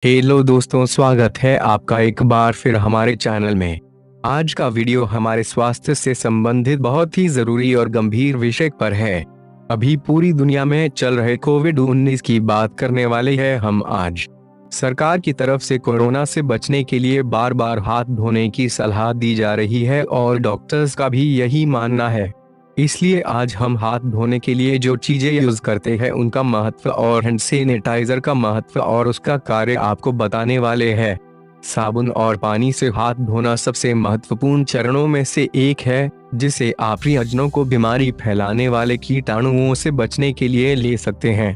Hello दोस्तों, स्वागत है आपका एक बार फिर हमारे चैनल में। आज का वीडियो हमारे स्वास्थ्य से संबंधित बहुत ही जरूरी और गंभीर विषय पर है। अभी पूरी दुनिया में चल रहे कोविड-19 की बात करने वाले हैं हम आज। सरकार की तरफ से कोरोना से बचने के लिए बार बार हाथ धोने की सलाह दी जा रही है और डॉक्टर्स का भी यही मानना है। इसलिए आज हम हाथ धोने के लिए जो चीजें यूज करते हैं उनका महत्व और हैंड सैनिटाइजर का महत्व और उसका कार्य आपको बताने वाले हैं। साबुन और पानी से हाथ धोना सबसे महत्वपूर्ण चरणों में से एक है, जिसे आप प्रियजनों को बीमारी फैलाने वाले कीटाणुओं से बचने के लिए ले सकते हैं।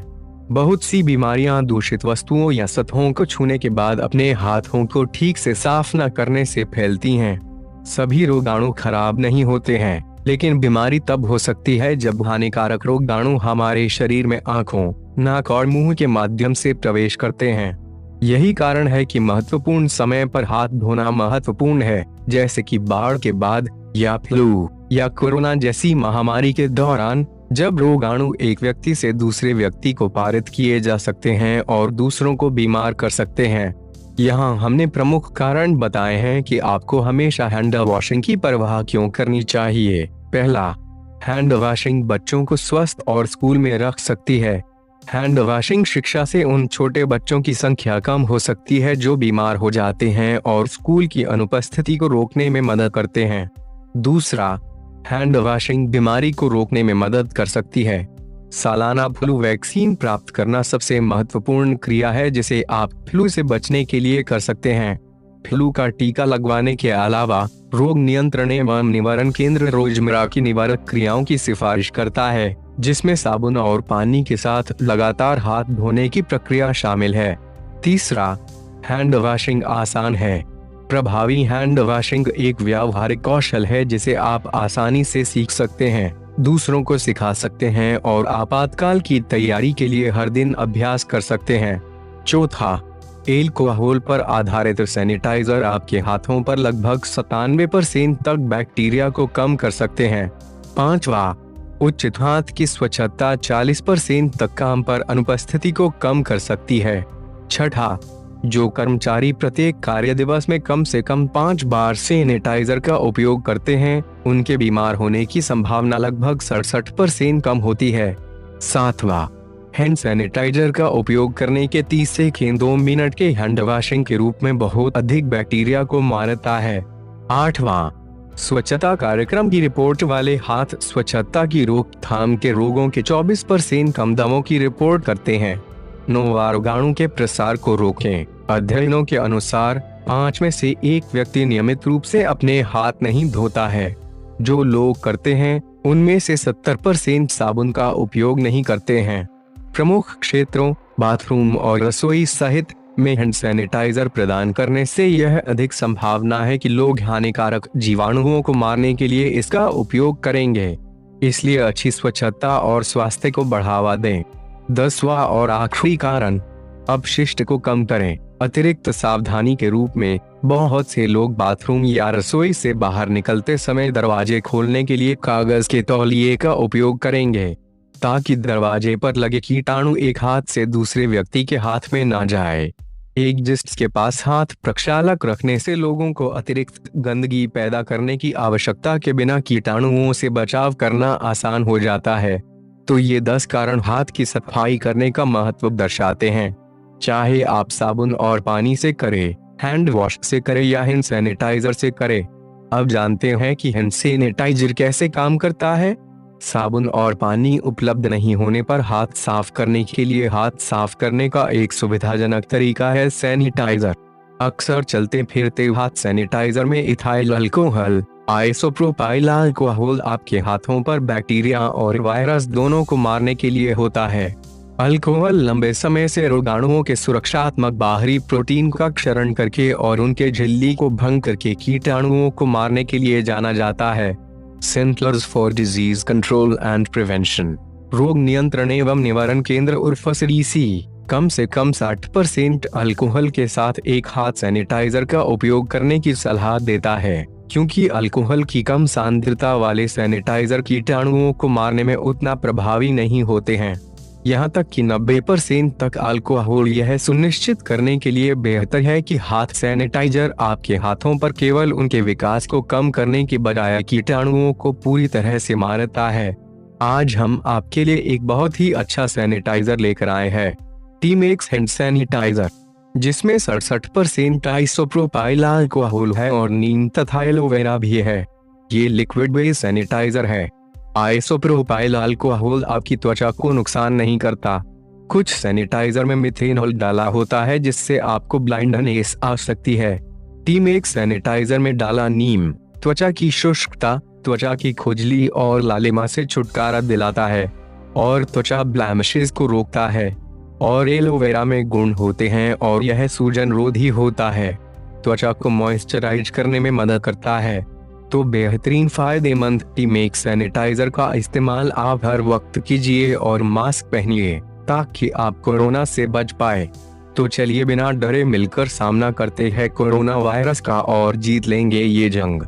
बहुत सी बीमारियां दूषित वस्तुओं या सतहों को छूने के बाद अपने हाथों को ठीक से साफ न करने से फैलती हैं। सभी रोगाणु खराब नहीं होते हैं, लेकिन बीमारी तब हो सकती है जब हानिकारक रोगाणु हमारे शरीर में आंखों, नाक और मुंह के माध्यम से प्रवेश करते हैं। यही कारण है कि महत्वपूर्ण समय पर हाथ धोना महत्वपूर्ण है, जैसे कि बाढ़ के बाद या फ्लू या कोरोना जैसी महामारी के दौरान, जब रोगाणु एक व्यक्ति से दूसरे व्यक्ति को पारित किए जा सकते हैं और दूसरों को बीमार कर सकते हैं। यहाँ हमने प्रमुख कारण बताए हैं कि आपको हमेशा हैंड वॉशिंग की परवाह क्यों करनी चाहिए। पहला, हैंड वॉशिंग बच्चों को स्वस्थ और स्कूल में रख सकती है। हैंड वॉशिंग शिक्षा से उन छोटे बच्चों की संख्या कम हो सकती है जो बीमार हो जाते हैं और स्कूल की अनुपस्थिति को रोकने में मदद करते हैं। दूसरा, हैंड वॉशिंग बीमारी को रोकने में मदद कर सकती है। सालाना फ्लू वैक्सीन प्राप्त करना सबसे महत्वपूर्ण क्रिया है जिसे आप फ्लू से बचने के लिए कर सकते हैं। फ्लू का टीका लगवाने के अलावा रोग नियंत्रण एवं निवारण केंद्र रोजमर्रा की निवारक क्रियाओं की सिफारिश करता है, जिसमें साबुन और पानी के साथ लगातार हाथ धोने की प्रक्रिया शामिल है। तीसरा, हैंड वॉशिंग आसान है। प्रभावी हैंड वॉशिंग एक व्यावहारिक कौशल है जिसे आप आसानी से सीख सकते हैं, दूसरों को सिखा सकते हैं और आपातकाल की तैयारी के लिए हर दिन अभ्यास कर सकते हैं। चौथा, एल्कोहल पर आधारित सैनिटाइजर आपके हाथों पर लगभग 97% तक बैक्टीरिया को कम कर सकते हैं। पांचवा, उचित हाथ की स्वच्छता 40% तक काम पर अनुपस्थिति को कम कर सकती है। छठा, जो कर्मचारी प्रत्येक कार्य दिवस में कम से कम 5 बार सैनिटाइजर का उपयोग करते हैं, उनके बीमार होने की संभावना लगभग 67% कम होती है। सातवां, हैंड सैनिटाइजर का उपयोग करने के 30 से 2 मिनट के हैंड वॉशिंग के रूप में बहुत अधिक बैक्टीरिया को मारता है। आठवां, स्वच्छता कार्यक्रम की रिपोर्ट वाले हाथ स्वच्छता की रोकथाम के रोगों के 24% कम दमों की रिपोर्ट करते हैं। नौवां, रोगाणु के प्रसार को रोकें। अध्ययनों के अनुसार 5 में से 1 व्यक्ति नियमित रूप से अपने हाथ नहीं धोता है। जो लोग करते हैं उनमें से 70% साबुन का उपयोग नहीं करते हैं। प्रमुख क्षेत्रों, बाथरूम और रसोई सहित में हैंड सैनिटाइजर प्रदान करने से यह अधिक संभावना है कि लोग हानिकारक जीवाणुओं को मारने के लिए इसका उपयोग करेंगे। इसलिए अच्छी स्वच्छता और स्वास्थ्य को बढ़ावा दें। 10वां और आखिरी कारण, अपशिष्ट को कम करें। अतिरिक्त सावधानी के रूप में बहुत से लोग बाथरूम या रसोई से बाहर निकलते समय दरवाजे खोलने के लिए कागज के तौलिए का उपयोग करेंगे, ताकि दरवाजे पर लगे कीटाणु एक हाथ से दूसरे व्यक्ति के हाथ में ना जाए। एक जिसके पास हाथ प्रक्षालक रखने से लोगों को अतिरिक्त गंदगी पैदा करने की आवश्यकता के बिना कीटाणुओं से बचाव करना आसान हो जाता है। तो ये 10 कारण हाथ की सफाई करने का महत्व दर्शाते हैं। चाहे आप साबुन और पानी से करें, हैंड वॉश से करें या हैंड सैनिटाइजर से करें। अब जानते हैं कि हैंड सैनिटाइजर कैसे काम करता है। साबुन और पानी उपलब्ध नहीं होने पर हाथ साफ करने के लिए हाथ साफ करने का एक सुविधाजनक तरीका है सैनिटाइजर। अक्सर चलते फिरते हाथ सैनिटाइजर में इथाइल अल्कोहल, आइसोप्रोपाइल अल्कोहल आपके हाथों पर बैक्टीरिया और वायरस दोनों को मारने के लिए होता है। अल्कोहल लंबे समय से रोगाणुओं के सुरक्षात्मक बाहरी प्रोटीन का क्षरण करके और उनके झिल्ली को भंग करके कीटाणुओं को मारने के लिए जाना जाता है। Centres for disease control and prevention, रोग नियंत्रण एवं निवारण केंद्र उर्फ CDC, कम से कम 60% अल्कोहल के साथ एक हाथ सैनिटाइजर का उपयोग करने की सलाह देता है, क्योंकि अल्कोहल की कम सांद्रता वाले सैनिटाइजर कीटाणुओं को मारने में उतना प्रभावी नहीं होते हैं। यहाँ तक कि 90% तक अल्कोहल। यह सुनिश्चित करने के लिए बेहतर है कि हाथ सैनिटाइजर आपके हाथों पर केवल उनके विकास को कम करने की बजाय कीटाणुओं को पूरी तरह से मारता है। आज हम आपके लिए एक बहुत ही अच्छा सैनिटाइजर लेकर आए हैं, टीमेक्स हैंड सैनिटाइजर, जिसमें 67% आइसोप्रोपाइल अल्कोहल है और नीम तथा एलोवेरा भी है। ये लिक्विड बेस्ड सैनिटाइजर है। आइसोप्रोपाइल अल्कोहल आपकी त्वचा को नुकसान नहीं करता। कुछ सैनिटाइजर में मिथेनॉल डाला होता है जिससे आपको ब्लाइंडनेस आ सकती है। टीमेक्स सैनिटाइजर में डाला नीम त्वचा की शुष्कता, त्वचा की खुजली और लालिमा से छुटकारा दिलाता है और त्वचा ब्लैमिशेस को रोकता है। और एलोवेरा में गुण होते हैं और यह सूजन रोधी होता है, त्वचा को मॉइस्चराइज करने में मदद करता है। तो बेहतरीन फायदेमंद टीमेक्स सैनिटाइजर का इस्तेमाल आप हर वक्त कीजिए और मास्क पहनिए ताकि आप कोरोना से बच पाए। तो चलिए बिना डरे मिलकर सामना करते हैं कोरोना वायरस का और जीत लेंगे ये जंग।